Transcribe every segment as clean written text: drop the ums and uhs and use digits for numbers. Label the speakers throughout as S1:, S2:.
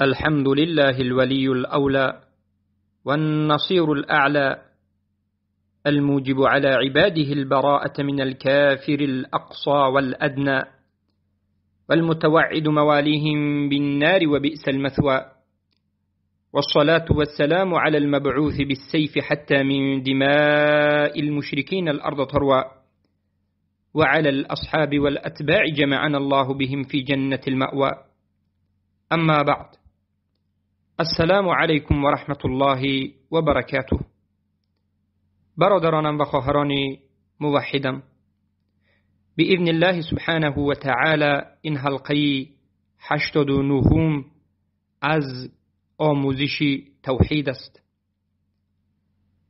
S1: الحمد لله الولي الأولى والنصير الأعلى الموجب على عباده البراءة من الكافر الأقصى والأدنى والمتوعد مواليهم بالنار وبئس المثوى، والصلاة والسلام على المبعوث بالسيف حتى من دماء المشركين الأرض تروى، وعلى الأصحاب والأتباع جمعنا الله بهم في جنة المأوى. أما بعد، السلام علیکم و رحمت الله و برکاته. برادرانم و خواهران موحدم، بإذن الله سبحانه و تعالی این حلقه 89 از آموزش توحید است.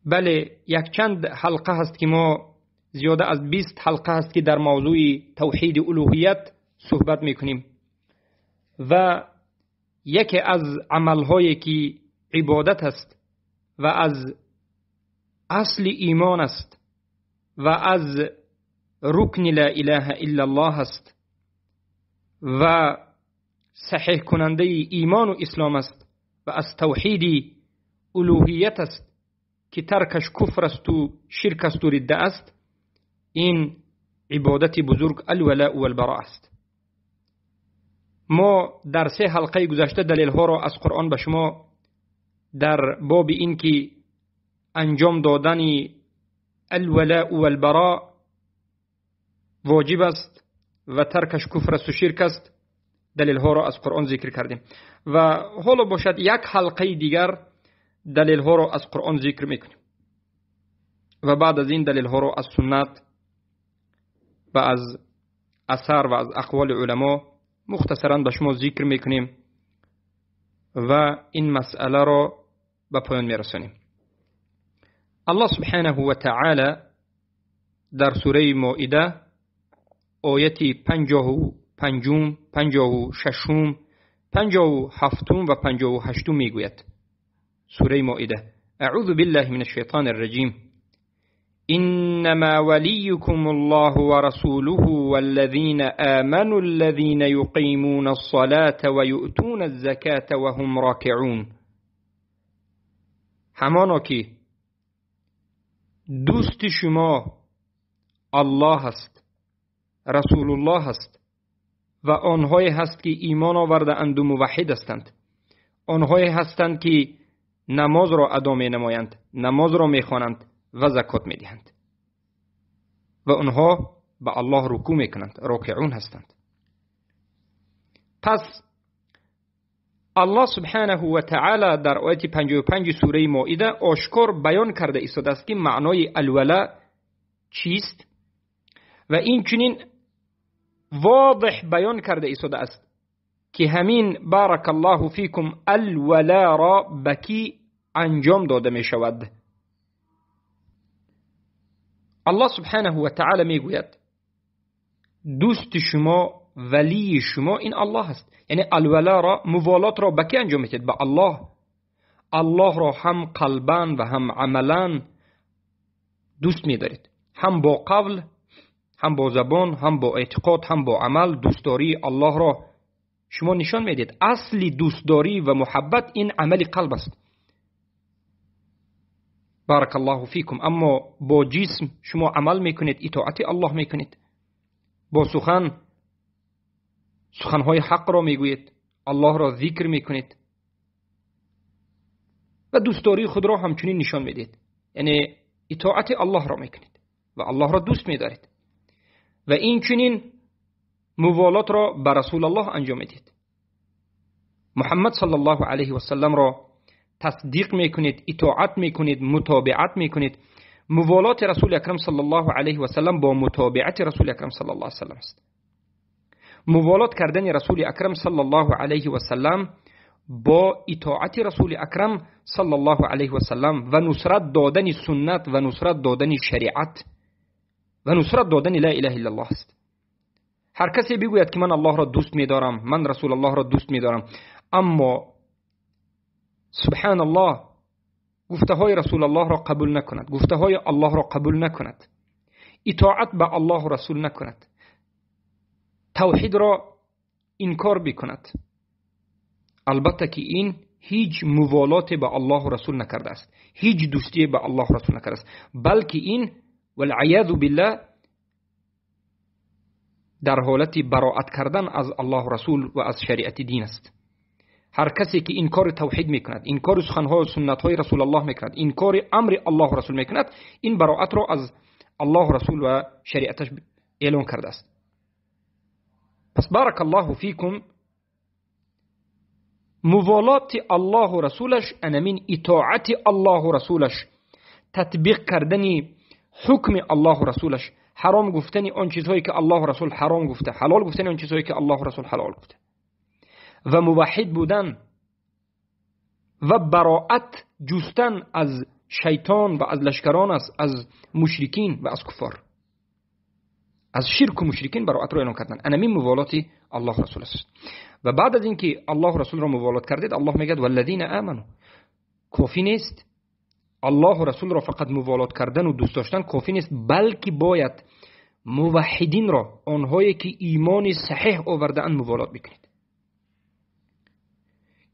S1: بله، یک چند حلقه هست که ما زیاده از 20 حلقه هست که در موضوع توحید الوهیت صحبت میکنیم و یکی از عملهایی که عبادت است و از اصل ایمان است و از رکن لا اله الا الله است و صحیح کننده ایمان و اسلام است و از توحید الوهیت است که ترکش کفر است و شرک است و ردة است. این عبادت بزرگ الولاء والبراء است. ما در 3 حلقه گذشته دلیل ها را از قرآن به شما در باب این که انجام دادن الولاء والبراء واجب است و ترکش کفر است و شرک است دلیل ها را از قرآن ذکر کردیم و حالا باشد یک حلقه دیگر دلیل ها را از قرآن ذکر میکنیم و بعد از این دلیل ها را از سنت و از اثر و از اقوال علما مختصراً به شما ذکر میکنیم و این مسئله را به پایان میرسانیم. الله سبحانه و تعالی در سوره مائده آیت 55 56 57 و 58 میگوید. سوره مائده: اعوذ بالله من الشیطان الرجیم. إنما وليكم الله ورسوله والذين آمنوا الذين يقيمون الصلاة ويؤتون الزكاة وهم راكعون. همانا که دوست شما الله است، رسول الله است و آنهایی هست که ایمان آورده اند و موحد هستند، آنهایی هستند که نماز را ادا می نمایند، نماز را می خوانند و زکات می دهند و آنها به الله رکوع می کنند، راکعون هستند. پس الله سبحانه و تعالی در آیت 55 سوره مائده آشکار بیان کرده ایستاده است که معنای الولا چیست و این چنین واضح بیان کرده ایستاده است که همین بارک الله فیکم الولا را بکی انجام داده می شود. الله سبحانه و تعالی می گوید دوست شما، ولی شما این الله است. یعنی الولا را، موالات را به کی انجام میدید؟ به الله. الله را هم قلباً و هم عملاً دوست می‌دارید، هم با قول، هم با زبان، هم با اعتقاد، هم با عمل. دوستداری الله را شما نشان میدید. اصلی دوستداری و محبت این عمل قلب است. بارک الله فیکم. اما با جسم شما عمل میکنید، اطاعت الله میکنید، با سخنهای حق را میگویید، الله را ذکر میکنید و دوستداری خود را همچنین نشان میدید. یعنی اطاعت الله را میکنید و الله را دوست میدارید و این چنین موالات را به رسول الله انجام میدید. محمد صلی الله علیه و سلم را تصدیق میکنید، اطاعت میکنید، متابعت میکنید. موالات رسول اکرم صلی الله علیه و سلم با متابعت رسول اکرم صلی الله علیه و سلم است. موالات کردن رسول اکرم صلی الله علیه و سلم با اطاعت رسول اکرم صلی الله علیه و سلم و نصرت دادن سنت و نصرت دادن شریعت و نصرت دادن لا اله الا الله است. هر کسی بگوید که من الله را دوست می‌دارم، من رسول الله را دوست می‌دارم، اما سبحان الله گفته های رسول الله را قبول نکند، گفته های الله را قبول نکند، اطاعت به الله و رسول نکند، توحید را انکار بکند، البته که این هیچ موالات به الله و رسول نکرده است، هیچ دوستی به الله و رسول نکرده است، بلکه این والعیاذ بالله در حالت براءت کردن از الله و رسول و از شریعت دین است. هر کسی که این کار توحید میکند، این کار سخنها و سنتهای رسول الله میکند، این کار امر الله و رسول میکند، این براءت را از الله و رسول و شریعتش اعلان کرده است. پس بارک الله فیکم، موالات الله و رسولش انمین اطاعت الله و رسولش، تطبیق کردنی حکم الله و رسولش، حرام گفتنی آن چیزهایی که الله و رسول حرام گفته، حلال گفتنی آن چیزهایی که الله و رسول حلال گفته، و موحد بودن و براءت جستن از شیطان و از لشکران است، از مشرکین و از کفار، از شرک و مشرکین براءت را اعلان کردن. انمین موالات الله و رسول است. و بعد از اینکه الله و رسول را موالات کردید، الله میگه والذین آمنوا. کافی نیست الله و رسول را فقط موالات کردن و دوست داشتن کافی نیست، بلکه باید موحدین را، آنهایی که ایمان صحیح آورده اند، موالات بکنید.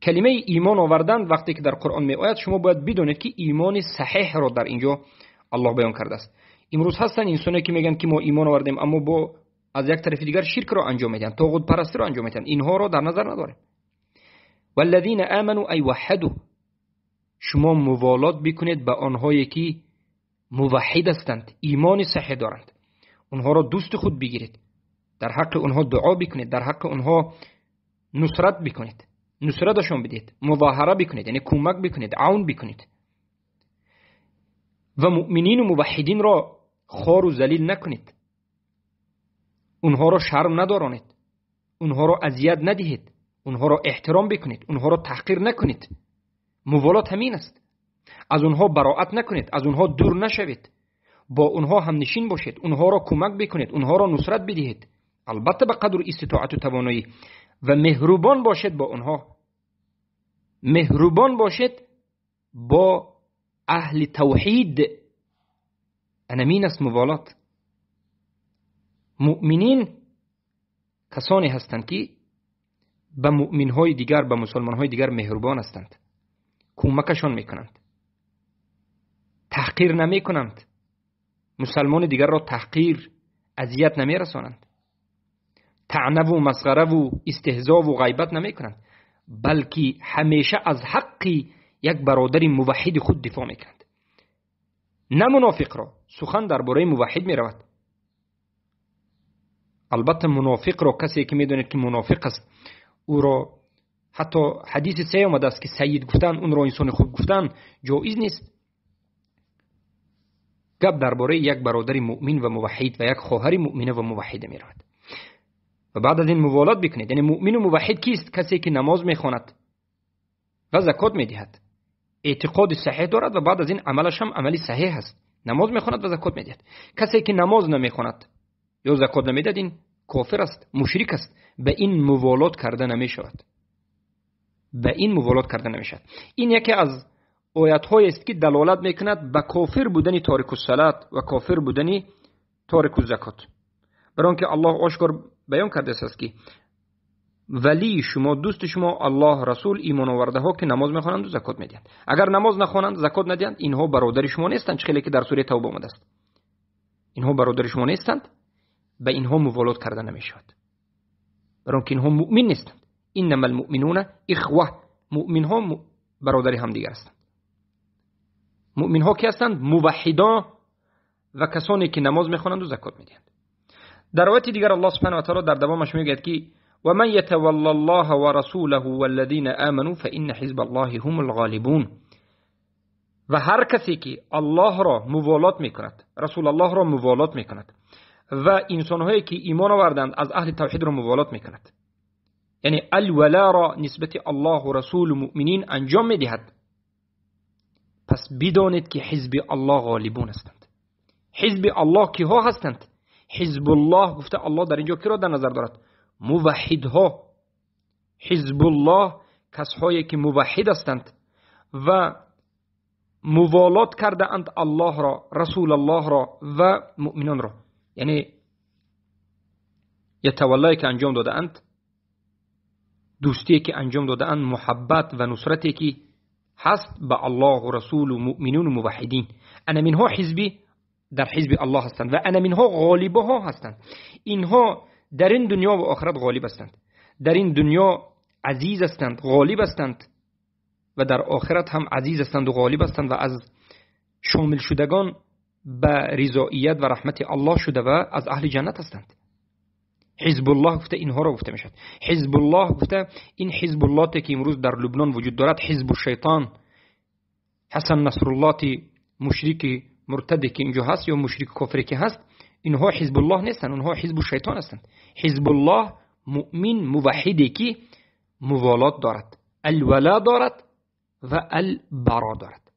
S1: کلمه ایمان آوردن وقتی که در قرآن می آید، شما باید بدونید که ایمان صحیح را در اینجا الله بیان کرده است. امروز هستن انسانی که میگن که ما ایمان آوردیم، اما با از یک طرف دیگر شرک را انجام میدن، طاغوت پرستی را انجام میدن. اینها را در نظر نداریم. والذین آمنوا ای وحدوا، شما موالات بکنید به آنهایی که موحد هستند، ایمان صحیح دارند، اونها را دوست خود بگیرید، در حق اونها دعا بکنید، در حق اونها نصرت بکنید، نصرتشون بدید، مظاهره بکنید، یعنی کمک بکنید، عون بکنید. و مؤمنین و موحدین را خوار و ذلیل نکنید، اونها را شرم ندارانید، اونها را اذیت ندهید، اونها را احترام بکنید، اونها را تحقیر نکنید. موالات همین است. از اونها براءت نکنید، از اونها دور نشوید، با اونها هم نشین باشید، اونها را کمک بکنید، اونها را نصرت بدهید، البته به قدر استطاعت و توانایی، و مهربان باشید با اونها، مهربان باشید با اهل توحید. انمین است موالات. مؤمنین کسانی هستند که به مؤمنهای دیگر، به مسلمانهای دیگر مهربان هستند، کمکشان میکنند، تحقیر نمی کنند، مسلمان دیگر را تحقیر، اذیت نمی رسانند، طعنه و مسخره و استهزاء و غیبت نمی کنند، بلکه همیشه از حق یک برادر موحد خود دفاع میکنند. نه منافق را. سخن درباره موحد می رود. البته منافق را کسی که میدونید که منافق است، او را حتی حدیث سه اومده است که سید گفتن، اون را انسان خوب گفتن جایز نیست. گپ درباره یک برادر مؤمن و موحد و یک خواهر مؤمنه و موحده می رود. و بعد از این موالات بکنید. یعنی مؤمن و موحد کیست؟ کسی که نماز میخواند و زکات میدهد، اعتقاد صحیح دارد و بعد از این عملش هم عملی صحیح است، نماز میخواند و زکات میدهد. کسی که نماز نمیخواند یا زکات نمیدهد، این کافر است، مشرک است. به این موالات کرده نمیشود، به این موالات کرده نمیشود. این یکی از آیات هایی است که دلالت میکند به کافر بودن تارک الصلات و کافر بودن تارک الزکات. برای آنکه الله آشکار بیان کرده است که ولی شما، دوست شما الله، رسول، ایمان آورده ها که نماز میخوانند و زکات میدهند. اگر نماز نخوانند، زکات ندهند، اینها برادر شما نیستند، خیلی که در سوره توبه آمده است. اینها برادر شما نیستند، به اینها موالات کرده نمیشود، برای اینکه اینها مؤمن نیستند. انما المؤمنون اخوه، مؤمن ها برادر هم دیگر هستند. مؤمن ها کی هستند؟ موحدان و کسانی که نماز میخوانند و زکات میدهند. در آیه دیگر الله سبحانه و تعالی در دوامش میگه که و من یتولی الله و رسوله والذین آمنوا فإن حزب الله هم الغالبون. و هر کسی که الله را موالات میکند، رسول الله را موالات میکند و انسانهایی که ایمان آوردند از اهل توحید را موالات میکند، یعنی الولا را نسبت الله و رسول و مؤمنین انجام میدهد، پس بدانید که حزب الله غالبون هستند. حزب الله کی ها هستند؟ حزب الله گفته الله در اینجا کی را در نظر دارد؟ موحدها. حزب الله کسایی که موحد هستند و موالات کرده اند الله را، رسول الله را و مؤمنان را. یعنی یتولای که انجام داده اند، دوستی که انجام داده اند، محبت و نصرتی که هست به الله و رسول و مؤمنون و موحدین. انا منها حزبی در حزب الله هستند و انا منها غالبه ها هستند. اینها در این دنیا و آخرت غالب هستند. در این دنیا عزیز هستند، غالب هستند و در آخرت هم عزیز هستند و غالب هستند و از شامل شدگان به رضایت و رحمت الله شده و از اهل جنت هستند. حزب الله گفته اینها را گفته میشد. حزب الله گفته این حزب الله که امروز در لبنان وجود دارد، حزب الشیطان، حسن نصرالله مشرک مرتد که اینجا هست یا مشرک کافر که هست، اینها حزب الله نیستند، اونها حزب الشیطان هستند. حزب الله مؤمن موحدی که موالات دارد، الولا دارد و البرا دارد.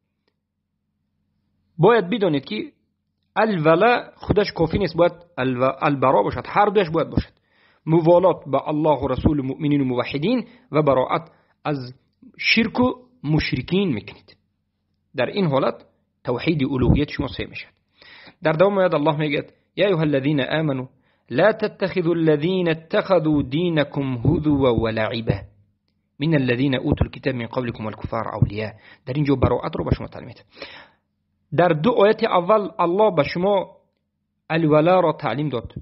S1: باید بدانید که الولا خودش کافی نیست، باید البرا باشد، هر دوش باید باشد. موالات با الله و رسول و مؤمنین و موحدین و براءت از شرک و مشرکین میکنید. در این حالت توحید الوهیت شما صحیح میشد. در دوام آیات الله میگه یا ایها الذین آمنوا لا تتخذوا الذين اتخذوا دينكم هزوا ولعبا من الذين اوتوا الكتاب من قبلكم والكفار اولیاء. در اینجا براءت رو به شما تعلیم میده. در دو آیت اول الله به شما الولا را تعلیم داد،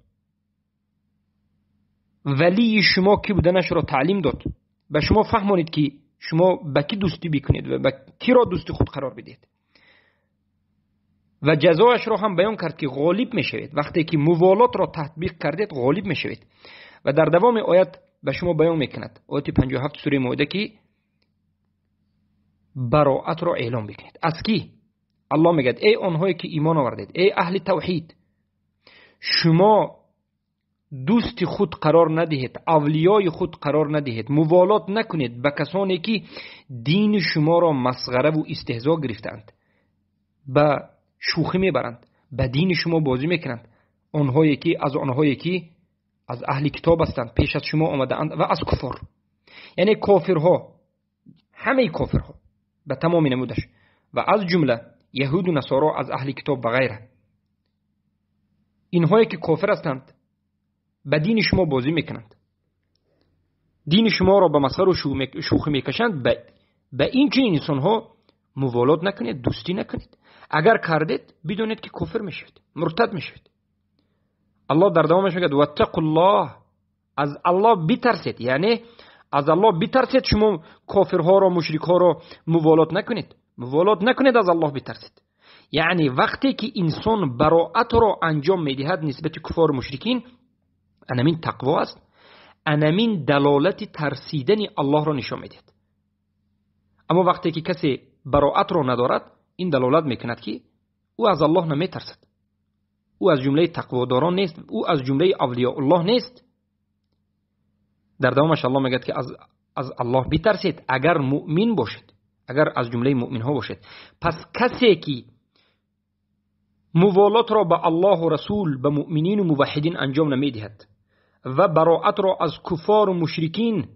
S1: ولی شما کی بودنش را تعلیم داد، به شما فهمونید که شما با کی دوستی بکنید و با کی را دوستی خود قرار بدید و جزایش را هم بیان کرد که غالب میشوید. وقتی که موالات را تطبیق کردید غالب میشوید. و در دوام آیت به شما بیان میکند، آیت 57 سوره مائده، که براءت را اعلام بکنید. از کی؟ الله میگه ای آنهایی که ایمان آوردید، ای اهل توحید، شما دوست خود قرار ندهید، اولیای خود قرار ندهید، موالات نکنید به کسانی که دین شما را مسخره و استهزا گرفتند، به شوخی میبرند، به دین شما بازی میکنند. آنهایی که از اهل کتاب هستند، پیش از شما آمدند، و از کفار، یعنی کافرها، همه کافرها به تمام نمودش، و از جمله یهود و نصارا از اهل کتاب و غیره. اینهایی که کافر هستند به دین شما بازی میکنند، دین شما را به مسخره و شوخی میکشند. به این چنین انسانها موالات نکنید، دوستی نکنید. اگر کردید بدونید که کافر میشید، مرتد میشید. الله در دوامش میگه واتقوا الله، از الله بترسید، یعنی از الله بترسید. شما کافرها را، مشرکها را موالات نکنید، موالات نکنید، از الله بترسید. یعنی وقتی که انسان براءت را انجام میدهد نسبت کفار و مشرکین، انمین تقوا است، انمین دلالت ترسیدن الله را نشان میدهد. اما وقتی که کسی براءت را ندارد، این دلالت میکند که او از الله نمیترسد، او از جمله تقواداران نیست، او از جمله اولیاء الله نیست. در دوامش الله میگه که از الله بترسید اگر مؤمن باشید، اگر از جمله مؤمن ها باشید. پس کسی که موالات را به الله و رسول، به مؤمنین و موحدین انجام نمیدهد و براءت را از کفار و مشرکین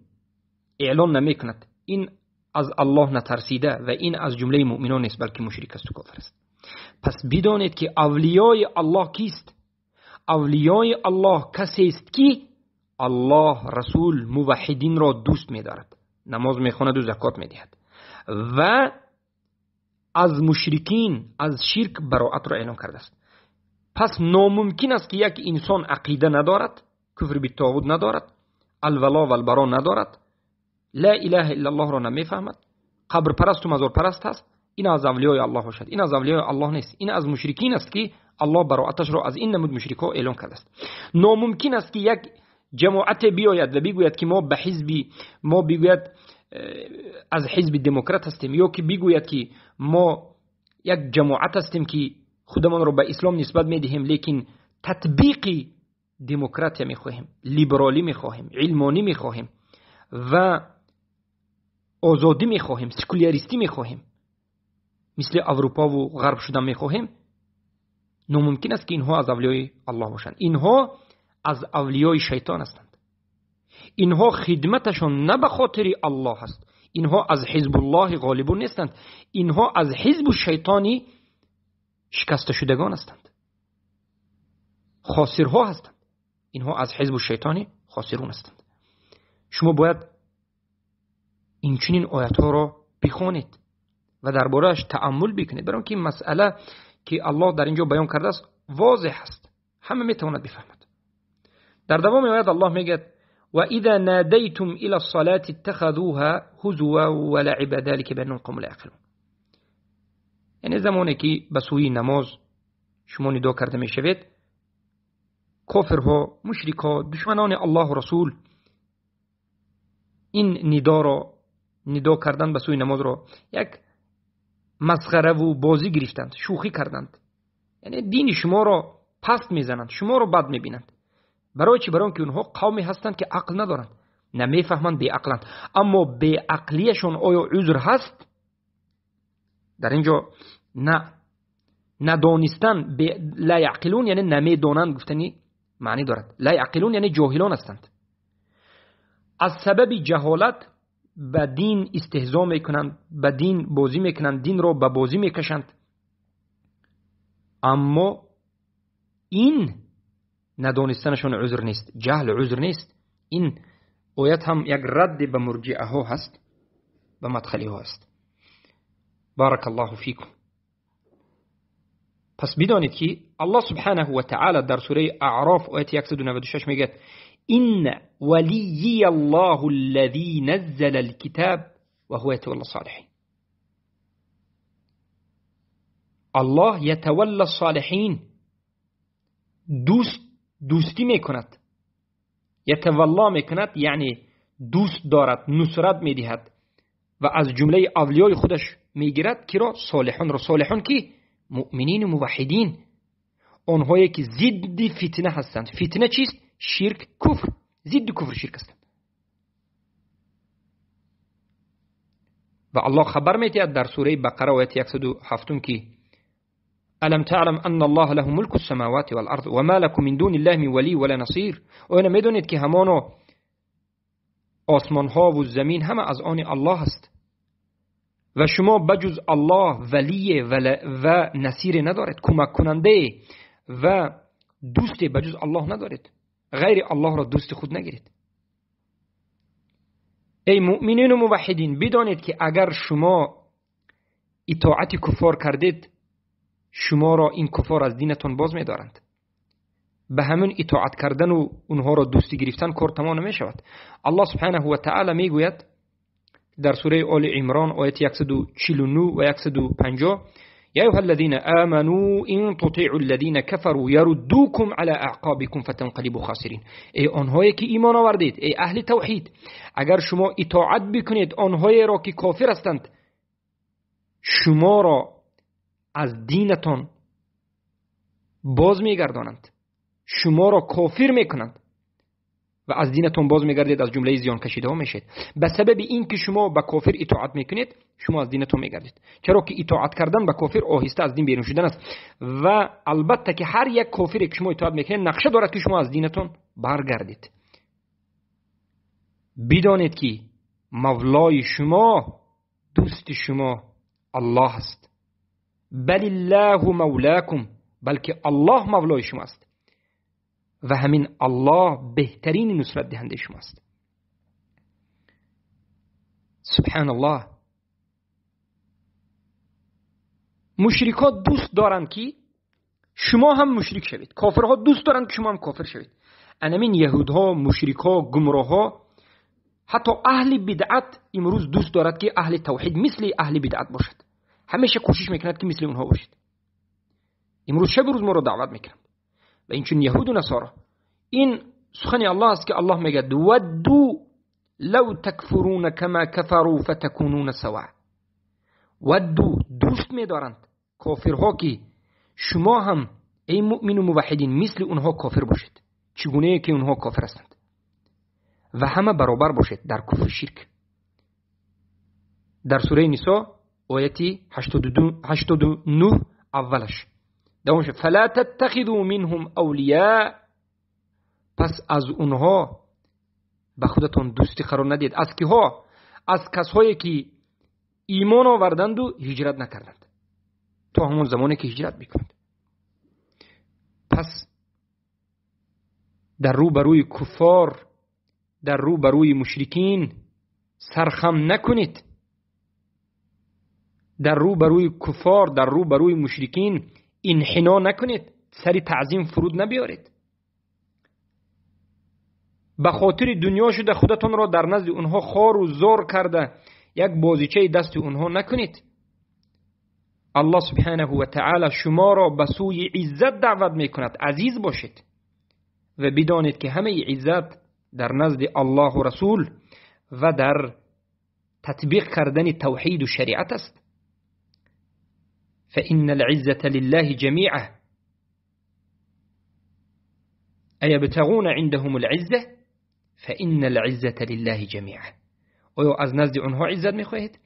S1: اعلان نمیکند، این از الله نترسیده و این از جمله مؤمنان نیست، بلکه مشرک است و کافر است. پس بدانید که اولیای الله کیست؟ اولیای الله کسی است که الله، رسول، موحدین را دوست می‌دارد، نماز می‌خواند و زکات می‌دهد و از مشرکین، از شرک براءت را اعلام کرده است. پس ناممکن است که یک انسان عقیده ندارد، کفر بالطاغوت ندارد، الولا و البرا ندارد، لا اله الا الله را نمیفهمد، قبر پرست و مزار پرست است، این از اولیای الله باشد. این از اولیای الله نیست، این از مشرکین است که الله براءتش را از این نمود مشرکا اعلان کرده است. ناممکن است که یک جماعت بیاید و بگوید که ما به حزبی، ما بگوید از حزب دموکرات هستیم، یا که بگوید که ما یک جماعت هستیم که خودمان را به اسلام نسبت میدهیم، لیکن تطبیق دموکراسی میخواهیم، لیبرالی میخواهیم، علمانی میخواهیم و آزادی میخواهیم، سکولاریستی میخواهیم، مثل اروپا و غرب شدن میخواهیم. ناممکن است که اینها از اولیای الله باشند. اینها از اولیای شیطان هستند. اینها خدمتشون نه به خاطر الله هست، اینها از حزب الله غالبون نیستند، اینها از حزب الشیطانی شکست شدگان هستند، خاسرها هستند. اینها از حزب الشیطانی خاسرون هستند. شما باید این چنین آیات ها را بخوانید و درباره‌اش تأمل بکنید، برای اینکه این مسئله که الله در اینجا بیان کرده است واضح است، همه میتواند بفهمد. در دوام آیات الله میگه و اذا نادیتم الى الصلاه اتخذوها هزوا ولعبا ذلك بانهم قوم لا يعقلون. یعنی زمانی که به سوی نماز شما ندا کرده میشوید، کافرها، مشرکا، دشمنان الله و رسول این ندا کردن به سوی نماز را یک مسخره و بازی گرفتند، شوخی کردند. یعنی دین شما را پست میزنند، شما را بد میبینند. برای چی؟ برای اینکه اونها قومی هستند که عقل ندارند، نمیفهمند، بی عقلند. اما بی عقلیشون آیا عذر هست؟ در اینجا نه. ندانستن لا یعقلون یعنی نمیدانند گفتنی معنی دارد. لا یعقلون یعنی جاهلان هستند، از سبب جهالت به دین استهزا میکنند، به دین بازی میکنند، دین را به بازی میکشند. اما این ندانستنشون عذر نیست، جهل عذر نیست. این آیت هم یک رد به مرجئه ها هست، به مدخلی ها هست. بارک الله فیکم. پس بدانید که الله سبحانه و تعالی در سوره اعراف آیت 196 میگه این ولی الله الذي نزل الكتاب و هو يتولى الصالحین. الله یتولی الصالحین، دوستی میکند. یتولا میکند یعنی دوست دارد، نصرت میدهد و از جمله اولیای خودش میگیرد که را صالحون را. صالحون کی؟ مؤمنین و موحدین، آنهایی که ضد فتنه هستند. فتنه چیست؟ شرک، کفر. ضد کفر شرک هستند. و الله خبر میدهد در سوره بقره آیه 107 که الم تعلم ان الله له ملك السماوات والارض وما لكم من دون الله من ولي ولا نصير. آیا نمیدونید که همان آسمان ها و زمین همه از آن الله است و شما بجز الله ولی و نصیر ندارید، کمک کننده و دوست بجز الله ندارید. غیر الله را دوست خود نگیرید. ای مؤمنین و موحدین، بدانید که اگر شما اطاعت کفار کردید، شما را این کفار از دینتون باز می‌دارند. به همین اطاعت کردن و اونها را دوستی گرفتن کار تمام نمی‌شود. الله سبحانه و تعالی میگوید در سوره آل عمران آیه 149 و 150 یا ایها الذين آمنوا ان تطيعوا الذين كفروا يردوكم على اعقابكم فتنقلبوا خاسرين. ای آنهایی که ایمان آوردید، ای اهل توحید، اگر شما اطاعت بکنید آنهایی را که کافر هستند، شما را از دینتان باز میگردانند، شما را کافر میکنند و از دینتون باز میگردید، از جمله زیان کشیده ها میشید. به سبب این که شما به کافر اطاعت میکنید، شما از دینتون میگردید. چرا که اطاعت کردن به کافر آهسته از دین بیرون شدن است و البته که هر یک کافری که شما اطاعت میکنید نقشه دارد که شما از دینتون برگردید. بدانید که مولای شما، دوست شما الله است. بل الله مولاکم، بلکه الله مولای شما است و همین الله بهترین نصرت دهنده شماست. سبحان الله. مشرکات دوست دارند که شما هم مشرک شوید، کافرها دوست دارند که شما هم کافر شوید. انمین یهودها، مشرکها، گمراهها، حتی اهل بدعت امروز دوست دارد که اهل توحید مثل اهل بدعت باشد. همیشه کوشش میکند که مثل اونها باشد. امروز شب روز ما رو دعوت میکنند و این چون یهود و نصارا. این سخن الله است که الله میگه ودو لو تکفرون کما کفروا فتکونون سواء. ودو، دوست می‌دارند کافرها که شما هم ای مؤمن و موحدین مثل اونها کافر باشید، چگونه که اونها کافر هستند، و همه برابر باشید در کفر شرک. در سوره نساء آیه 89 اولش دومش فلا تتخذوا منهم اولیاء، پس از اونها به خودتون دوستی قرار ندید. از کی ها؟ از کسایی که ایمان آوردند و هجرت نکردند تا همون زمانی که هجرت میکنند. پس در رو بروی کفار، در رو بروی مشرکین سرخم نکنید، در رو بروی کفار، در رو بروی مشرکین انحنا نکنید، سری تعظیم فرود نبیارید. به خاطر دنیا شده خودتون را در نزد اونها خوار و زار کرده یک بازیچه دست اونها نکنید. الله سبحانه و تعالی شما را به سوی عزت دعوت میکند. عزیز باشید و بدانید که همه عزت در نزد الله و رسول و در تطبیق کردن توحید و شریعت است. فإن العزة لله جميعا أيبتغون عندهم العزة فإن العزة لله جميعا. آیا از نزد اونها عزت میخواهید؟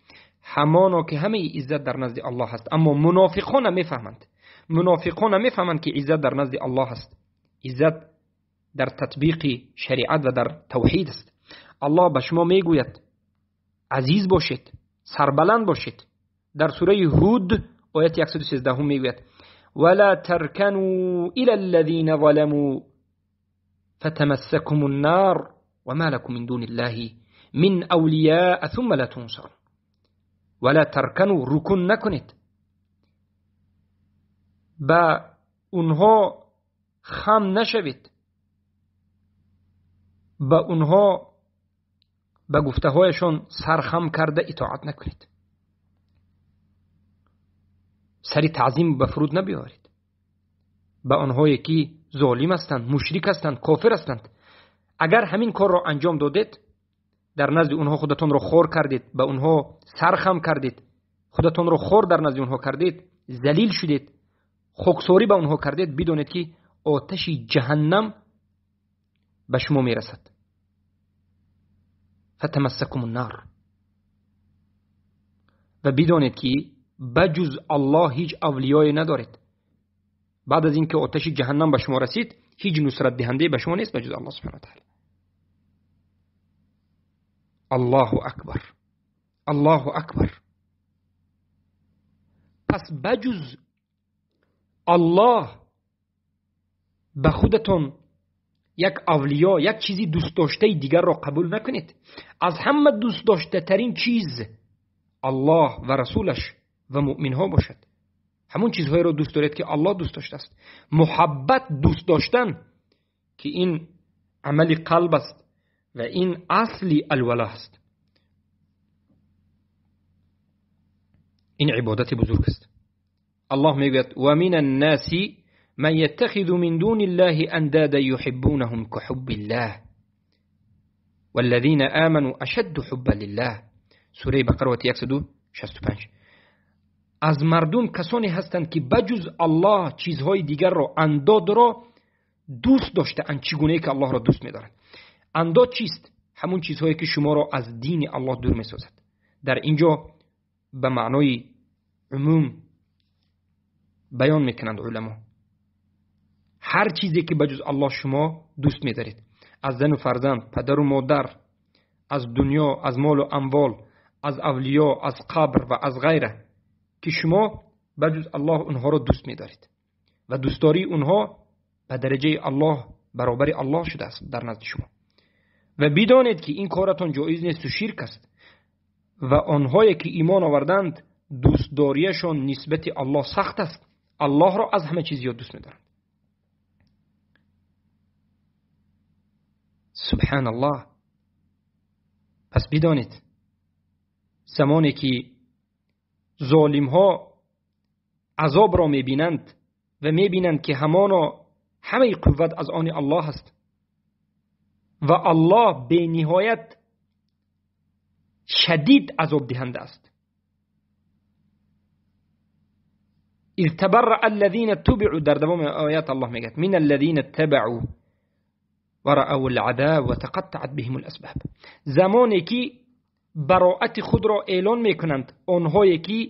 S1: همانا که همه عزت در نزد الله است. اما منافقان میفهمند. منافقان میفهمند که عزت در نزد الله است. عزت در تطبیق شریعت و در توحید است. الله به شما میگوید عزیز باشید، سربلند باشید. در سوره هود آیت 113 میگوید ولا ترکنوا الى الذين ظلموا فتمسكم النار وما لكم من دون الله من اولیاء ثم لا تنصرون. ولا ترکنوا، رکن نکنید، با اونها خم نشوید، با اونها با گفته هایشان سرخم کرده اطاعت نکنید، سری تعظیم به فرود نبیارید. با آنهایی که ظالم هستند، مشرک هستند، کافر هستند. اگر همین کار را انجام دادید، در نزد اونها خودتون را خور کردید، به اونها سرخم کردید، خودتون را خور در نزد اونها کردید، ذلیل شدید، خاکساری به اونها کردید، بدونید که آتش جهنم به شما میرسد. فتمسكم النار. و بدونید که بجز الله هیچ اولیایی ندارید. بعد از اینکه آتش جهنم به شما رسید، هیچ نصرت دهنده به شما نیست بجز الله سبحانه و تعالی. الله اکبر، الله اکبر. پس بجز الله به خودتون یک اولیا، یک چیزی دوست داشته دیگر را قبول نکنید. از همه دوست داشته ترین چیز الله و رسولش و مؤمنها باشد. همون چیزهایی را دوست دارید که الله دوست داشته است. محبت، دوست داشتن، که این عمل قلب است و این اصلی الولا است. این عبادت بزرگ است. الله میگوید و من الناس من يتخذ من دون الله اندادا يحبونهم كحب الله والذين آمنوا اشد حبا لله. سوره بقره 165. از مردم کسانی هستند که بجز الله چیزهای دیگر را، انداد را دوست داشته اند، چگونه که الله را دوست می‌دارند. انداد چیست؟ همون چیزهایی که شما را از دین الله دور می‌سازد. در اینجا به معنای عموم بیان میکنند علما. هر چیزی که بجز الله شما دوست می‌دارید، از زن و فرزند، پدر و مادر، از دنیا، از مال و اموال، از اولیا، از قبر و از غیره، که شما بجز الله اونها را دوست می‌دارید و دوستداری اونها به درجه الله، برابر الله شده است در نزد شما. و بدانید که این کارتون جایز نیست و شرک است. و آنهایی که ایمان آوردند دوستداریشان نسبت الله سخت است. الله را از همه چیز زیاد دوست می‌دارند. سبحان الله. پس بدانید زمانی که ظالم ها عذاب را میبینند و میبینند که همه قوت از آن الله است و الله به نهایت شدید عذاب دهنده است. اذ تبرأ الذين اتبعوا، در دوام آیات الله میگه من الذين اتبعوا ورأوا العذاب وتقطعت بهم الاسباب. زمانی که براءت خود را اعلان میکنند آنهایی که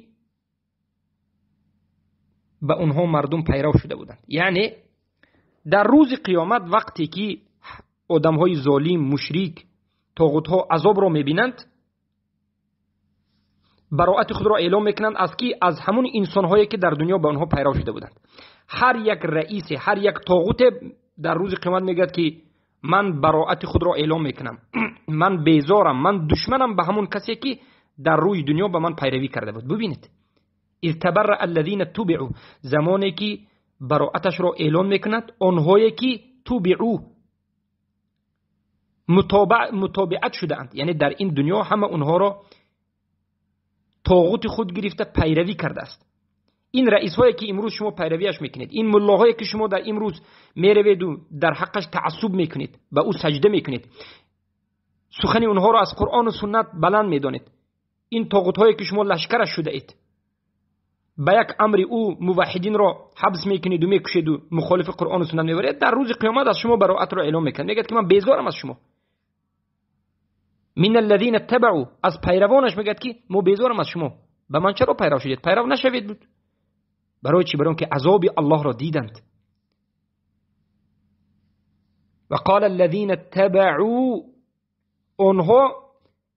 S1: به اونها مردم پیرو شده بودند. یعنی در روز قیامت وقتی که آدمهای ظالم، مشرک، طاغوت‌ها عذاب را میبینند، براءت خود را اعلام میکنند از کی؟ از همون انسان‌هایی که در دنیا به آنها پیرو شده بودند. هر یک رئیس، هر یک طاغوت در روز قیامت میگه که من براءت خود را اعلام میکنم. من بیزارم، من دشمنم به همون کسی که در روی دنیا به من پیروی کرده بود. ببینید اذ تبرأ الذین تبعوا، زمانی که براءتش را اعلام میکند آنهایی که تبعوا متابعت شده اند، یعنی در این دنیا همه اونها را طاغوت خود گرفته پیروی کرده است. این رئیس هایی که امروز شما پیرویش میکنید، این ملاهایی که شما در امروز میروید و در حقش تعصب میکنید، به او سجده میکنید، سخن اونها را از قرآن و سنت بلند میدانید، این طاغوت هایی که شما لشکرش شده اید، به یک امر او موحدین را حبس میکنید و میکشید و مخالف قرآن و سنت میبرید، در روز قیامت از شما براءت را اعلام میکنه، میگه که من بیزارم از شما. من الذين اتبعوا، از پیروانش میگه که ما بیزارم از شما، به من چرا پیرو شدید؟ پیرو نشوید بود. برای چی؟ برای که عذاب الله را دیدند. و قال الذين اتبعوا، آنها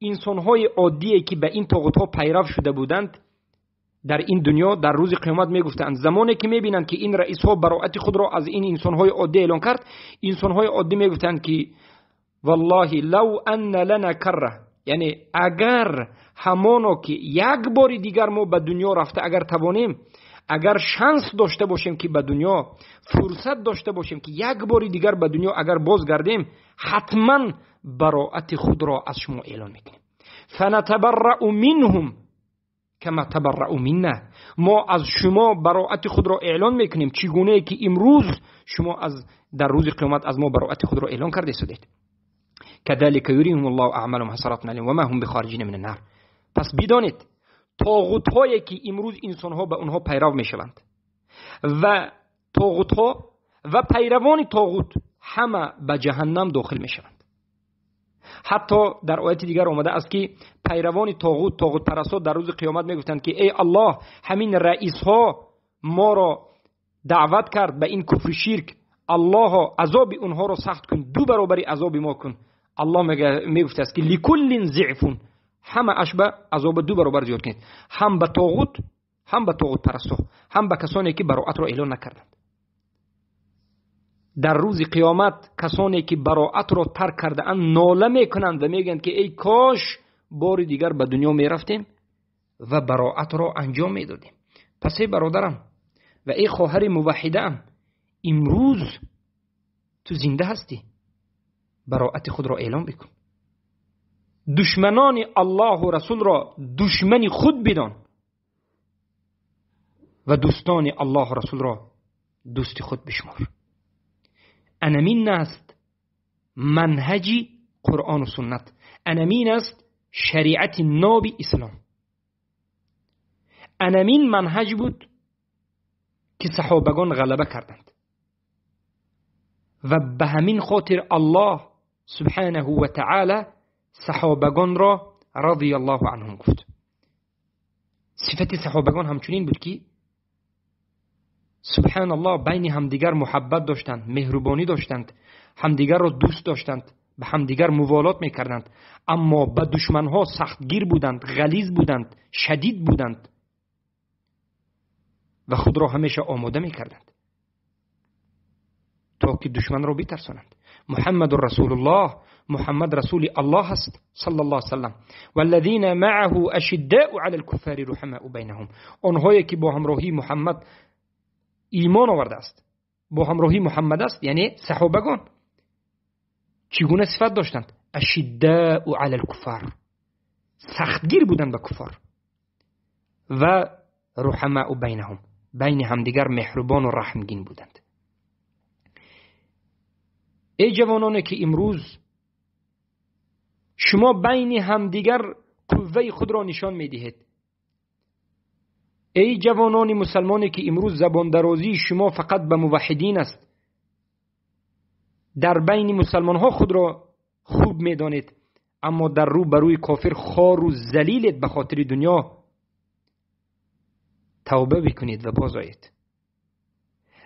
S1: انسانهای عادیه که به این طاغوت‌ها پیرو شده بودند در این دنیا در روز قیامت میگفتند، زمانی که میبینند که این رئیس ها براءت خود را از این انسانهای عادی اعلان کرد، انسانهای عادی میگفتند که والله لو ان لنا کره، یعنی اگر همانا که یک بار دیگر ما به دنیا رفته اگر توانیم، اگر شانس داشته باشیم که به دنیا فرصت داشته باشیم که یک بار دیگر به دنیا اگر بازگردیم، حتما براءت خود را از شما اعلان میکنیم. فنتبرأ منهم کما تبرأوا منا، ما از شما براءت خود را اعلان میکنیم چگونه که امروز شما از در روز قیامت از ما براءت خود را اعلان کرده شدید. كذلك يريهم الله اعمالهم حسرات عليهم وما هم بخارجين من النار. پس بدانید طاغوت هایی که امروز انسان ها به اونها پیرو میشوند و طاغوت ها و پیروان طاغوت همه به جهنم داخل میشوند. حتی در آیت دیگر آمده است که پیروان طاغوت پرستان در روز قیامت میگفتند که ای الله، همین رئیس ها ما را دعوت کرد به این کفر شرک، الله عذاب اونها را سخت کن، دو برابر عذاب ما کن. الله میگفت است که لکل ضعف، همه اش به عذاب دو برابر زیاد کنید، هم به طاغوت پرستان، هم به کسانی که براءت را اعلان نکردند. در روز قیامت کسانی که براءت را ترک کرده اند ناله میکنند و میگن که ای کاش بار دیگر به دنیا میرفتیم و براءت را انجام میدادیم. پس ای برادرم و ای خواهر موحدم، امروز تو زنده هستی، براءت خود را اعلام بکن. دشمنان الله و رسول را دشمن خود بدان و دوستان الله و رسول را دوست خود بشمار. انمین است منهجی قرآن و سنت، انمین است شریعت ناب اسلام. انمین منهج بود که صحابگان غلبه کردند و به همین خاطر الله سبحانه و تعالی صحابگان را رضی الله عنهم گفت. صفت صحابگان همچنین بود که سبحان الله بین همدیگر محبت داشتند، مهربانی داشتند، همدیگر را دوست داشتند، به همدیگر موالات میکردند، اما به دشمنها سختگیر بودند، غلیظ بودند، شدید بودند و خود را همیشه آماده میکردند تا که دشمن را بترسانند. محمد رسول الله، محمد رسول الله است صلی الله علیه وسلم. والذین معه اشداء علی الكفار رحماء بینهم، آنهایی که با همراهی محمد ایمان آورده است، با همراهی محمد است، یعنی صحابگان چگونه صفت داشتند؟ اشداء علی الكفار، سختگیر بودند به کفار، و رحماء بینهم، بین همدیگر مهربان و رحمگین بودند. ای جوانانی که امروز شما بین همدیگر قوه خود را نشان میدهید، ای جوانان مسلمانی که امروز زبان درازی شما فقط به موحدین است، در بین مسلمان ها خود را خوب میدانید اما در رو بروی کافر خار و ذلیلید به خاطر دنیا، توبه بکنید و بازآیید.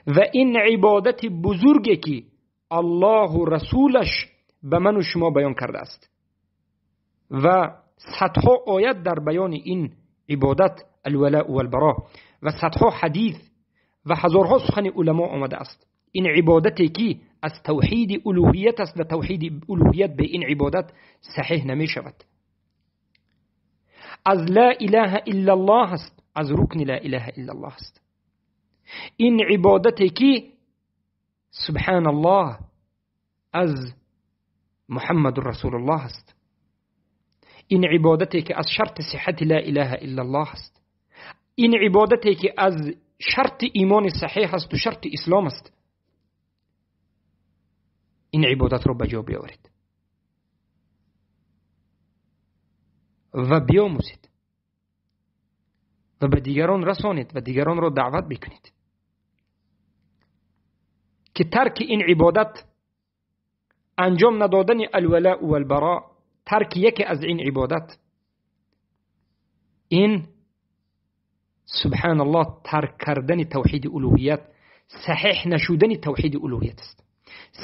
S1: و این عبادت بزرگی که الله و رسولش به من و شما بیان کرده است و صدها آیت در بیان این عبادت الولاء والبراء و صدها حدیث و هزارها سخن علما آمده است. این عبادتی که از توحید الوهیت است و توحید الوهیت به این عبادت صحیح نمی شود. از لا اله الا الله است، از رکن لا اله الا الله است. این عبادتی که سبحان الله از محمد رسول الله است. این عبادتی که از شرط صحت لا اله الا الله است. این عبادتی که از شرط ایمان صحیح است و شرط اسلام است. این عبادت رو بجا بیاورید و بیاموزید و به دیگران رسانید و دیگران رو دعوت بکنید که ترک این عبادت، انجام ندادن الولاء و البراء، ترک یکی از این عبادت، این سبحان الله ترک کردن توحید الوهیت، صحیح نشودن توحید الوهیت است،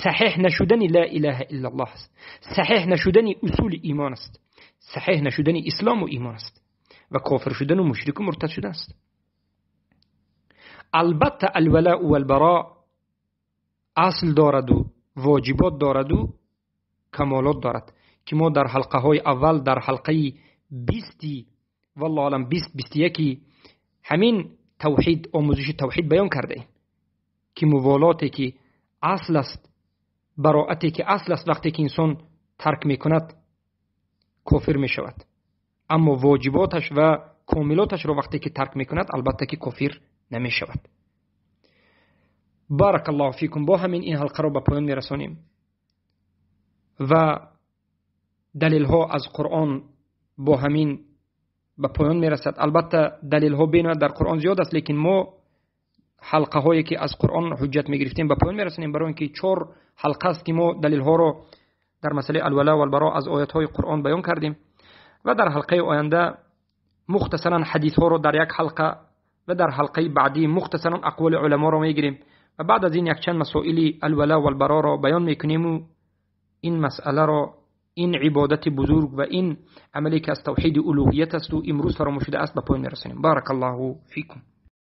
S1: صحیح نشودن لا اله الا الله است، صحیح نشودن اصول ایمان است، صحیح نشودن اسلام و ایمان است و کافر شدن و مشرک و مرتد شدن است. البته الولاء و البراء اصل دارد و واجبات دارد و کمالات دارد که ما در حلقه های اول، در حلقه 20 والله علم 21 همین توحید، آموزش توحید بیان کرده ایم که موالاتی که اصل است، براءتی که اصل است، وقتی که انسان ترک میکند کافر میشود، اما واجباتش و کاملاتش رو وقتی که ترک میکند البته که کافر نمیشود. بارک الله فیکم. با همین این حلقه رو به پایان میرسانیم و دلیل ها از قرآن با همین به پایان میرسد. البته دلیل ها بین در قرآن زیاد است، لیکن ما حلقه هایی که از قرآن حجت میگرفتیم به پایان میرسانیم، برای اینکه 4 حلقه است که ما دلیل ها رو در مسئله الولاء و البراء از آیات های قرآن بیان کردیم و در حلقه آینده مختصرا حدیث ها رو در یک حلقه و در حلقه بعدی مختصرا اقوال علما رو میگیریم و بعد از این یک چند مسائل الولاء و البراء رو بیان میکنیم و این مسئله رو، این عبادت بزرگ و این عملی که از توحید الوهیت است و امروز فراموش شده است به پایان میرسانیم. بارک الله فیکم.